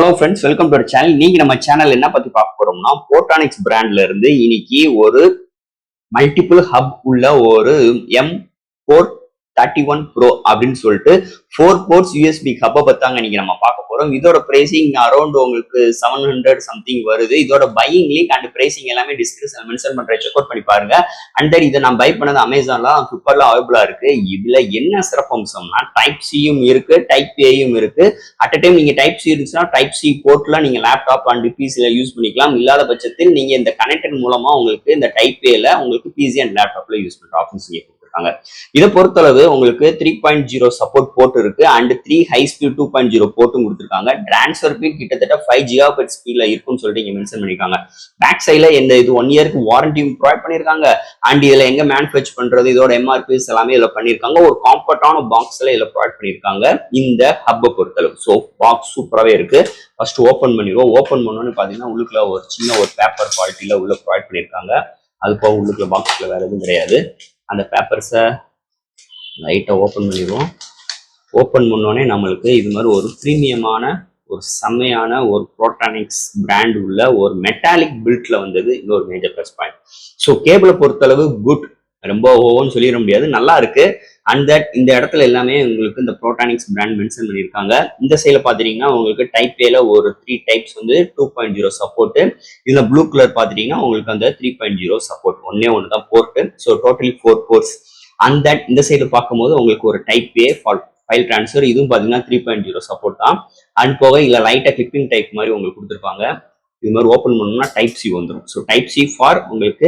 Hello friends, welcome to our channel. நீங்க நம்ம channel என்ன பத்தி பார்க்க போறோம்னா, போர்டானிக்ஸ் பிராண்ட்ல இருந்து இன்னைக்கு ஒரு மல்டிபிள் ஹப் உள்ள ஒரு M431 Pro அப்படின்னு சொல்லிட்டு 4 போர்ட்ஸ் USB ஹப்பை பத்தாங்க இன்னைக்கு நம்ம பார்க்க போறோம். இதோட பிரைசிங் அரௌண்ட் உங்களுக்கு 700 சம்திங் வருது. இதோட பையிங் லிங்க் அண்ட் பிரைசிங் எல்லாமே டிஸ்கிரிப்ஷன்ல மென்ஷன் பண்றேன், செக் அவுட் பண்ணி பாருங்க. அண்ட் தென் இதை நான் பை பண்ணது அமேசான்ல, ஃபிளிப்கார்ட்ல அவைலபிளா இருக்கு. இதுல என்ன சிறப்பம்சம்னா டைப் சியும் இருக்கு, டைப் ஏயும் இருக்கு. அட் அ டைம் நீங்க டைப் சி இருந்துச்சுன்னா டைப் சி போர்ட்ல நீங்க லேப்டாப் அண்ட் பிசில யூஸ் பண்ணிக்கலாம். இல்லாத பட்சத்தில் நீங்க இந்த கனெக்டட் மூலமா உங்களுக்கு இந்த டைப் ஏல உங்களுக்கு பிசி அண்ட் லேப்டாப்ல யூஸ் பண்ற ஆப்ஷன்ஸ் கொடுத்துருக்காங்க. இதை பொறுத்தளவு உங்களுக்கு 3.0 சப்போர்ட் போர்ட் இருக்கு அண்ட் 3 ஹை ஸ்பீட் 2.0 போர்ட்டும் கொடுத்துருக்காங்க. டிரான்ஸ்ஃபர் ஸ்பீட் கிட்டத்தட்ட 5 GHz ஸ்பீட்ல இருக்கும்னு சொல்லிட்டு இங்க மென்ஷன் பண்ணிருக்காங்க. பேக் சைட்ல இது 1 இயருக்கு வாரண்டியும் ப்ரொவைட் பண்ணிருக்காங்க. அண்ட் இதுல எங்க மேனுஃபேக்சர் பண்றது, இதோட MRPs எல்லாமே இதுல பண்ணிருக்காங்க. ஒரு காம்பேக்டான பாக்ஸ்ல இதுல ப்ரொவைட் பண்ணிருக்காங்க இந்த ஹப்பை பொறுத்தளவு. ஸோ பாக்ஸ் சூப்பராகவே இருக்கு. ஃபர்ஸ்ட் ஓப்பன் பண்ணிடுவோம். ஓப்பன் பண்ணோன்னு பாத்தீங்கன்னா உள்ளுக்குள்ள ஒரு சின்ன ஒரு பேப்பர் குவாலிட்டியில உள்ள ப்ரொவைட் பண்ணிருக்காங்க. அது போக உள்ளுக்குள்ள பாக்ஸ்ல வேற எதுவும் கிடையாது. அந்த பேப்பர்ஸை லைட்டா ஓப்பன் பண்ணிடுவோம். ஓப்பன் பண்ணோடனே நம்மளுக்கு இது மாதிரி ஒரு பிரீமியமான ஒரு செம்மையான ஒரு புரோட்டானிக்ஸ் பிராண்ட் உள்ள ஒரு மெட்டாலிக் பில்ட்ல வந்தது. இது ஒரு மேஜர் ப்ளஸ் பாயிண்ட். ஸோ கேபிளை பொறுத்தளவு குட், ரொம்ப ஓவன்னு சொல்லிட முடியாது, நல்லா இருக்கு. அண்ட் தட் இந்த இடத்துல எல்லாமே உங்களுக்கு இந்த புரோட்டானிக்ஸ் பிராண்ட் மென்ஷன் பண்ணியிருக்காங்க. இந்த சைட்ல பாத்தீங்கன்னா உங்களுக்கு டைப் ஏல ஒரு 3 டைப்ஸ் 2.0 சப்போர்ட். இதுல ப்ளூ கலர் பாத்தீங்கன்னா உங்களுக்கு அந்த 3.0 சப்போர்ட் ஒன்னு தான் port. So totally 4 ports. And that இந்த சைடு பார்க்கும்போது உங்களுக்கு ஒரு டைப் ஏ ஃபைல் டிரான்ஸ்ஃபர், இதுவும் பாத்தீங்கன்னா 3.0 சப்போர்ட் தான். அண்ட் போக இல்ல லைட்டா கிளிப்பிங் டைப் மாதிரி உங்களுக்கு கொடுத்துருப்பாங்க. இது மாதிரி ஓப்பன் பண்ணோம்னா டைப் சி வந்துடும். ஸோ டைப் சி ஃபார் உங்களுக்கு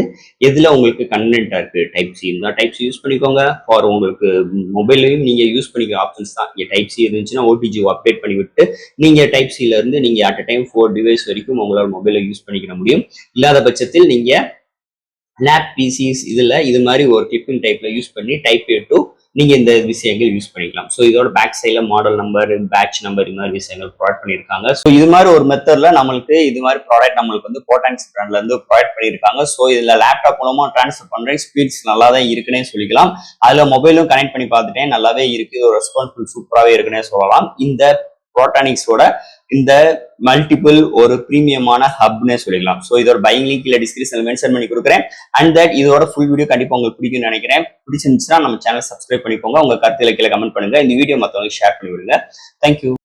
எதுல உங்களுக்கு கன்வென்ட்டா இருக்கு, டைப் சி இருந்தா டைப் சி யூஸ் பண்ணிக்கோங்க. ஃபார் உங்களுக்கு மொபைலையும் நீங்க யூஸ் பண்ணிக்க ஆப்ஷன்ஸ் தான். இங்கே டைப் சி இருந்துச்சுன்னா ஓடிஜி அப்டேட் பண்ணி விட்டு நீங்க டைப் சில இருந்து நீங்க அட் அ டைம் 4 டிவைஸ் வரைக்கும் உங்களோட மொபைலை யூஸ் பண்ணிக்க முடியும். இல்லாத பட்சத்தில் நீங்க லேப் பிசிஸ் இதுல இது மாதிரி ஒரு கிளிப்பிங் டைப்ல யூஸ் பண்ணி டைப் ஏ நீங்க இந்த விஷயங்கள் யூஸ் பண்ணிக்கலாம். ஸோ இதோட பேக் சைட்ல மாடல் நம்பர், பேட்ச் நம்பர் இது மாதிரி விஷயங்கள் ப்ரொவைட் பண்ணியிருக்காங்க. ஸோ இது மாதிரி ஒரு மெத்தட்ல நம்மளுக்கு இது மாதிரி ப்ராடக்ட் நம்மளுக்கு போர்டானிக்ஸ் பிராண்ட்ல இருந்து ப்ரொவைட் பண்ணியிருக்காங்க. ஸோ இதுல லேப்டாப் மூலமா டிரான்ஸ்ஃபர் பண்றேன், ஸ்பீட்ஸ் நல்லா தான் இருக்குன்னே சொல்லிக்கலாம். அதுல மொபைலும் கனெக்ட் பண்ணி பார்த்துட்டேன், நல்லாவே இருக்கு. ஒரு ரெஸ்பான்சிபிள் சூப்பராகவே இருக்குன்னே சொல்லலாம். இந்த புரோட்டானிக்ஸோட இந்த மல்டிபிள் ஒரு பிரீமியமான ஹப்னே சொல்லிக்கலாம். ஸோ இதோட பையிங் லிங்க் இல்ல டிஸ்கிரிப்ஷன்ல மென்ஷன் பண்ணி கொடுக்குறேன். அண்ட் தட் இதோட ஃபுல் வீடியோ கண்டிப்பா உங்களுக்கு பிடிக்கும்னு நினைக்கிறேன். பிடிச்சிருந்துச்சுன்னா நம்ம சேனல் சப்ஸ்கிரைப் பண்ணிக்கோங்க. உங்க கருத்துக்களை கீழே கமெண்ட் பண்ணுங்க. இந்த வீடியோ மற்றவங்களுக்கு ஷேர் பண்ணி விடுங்க. தேங்க்யூ.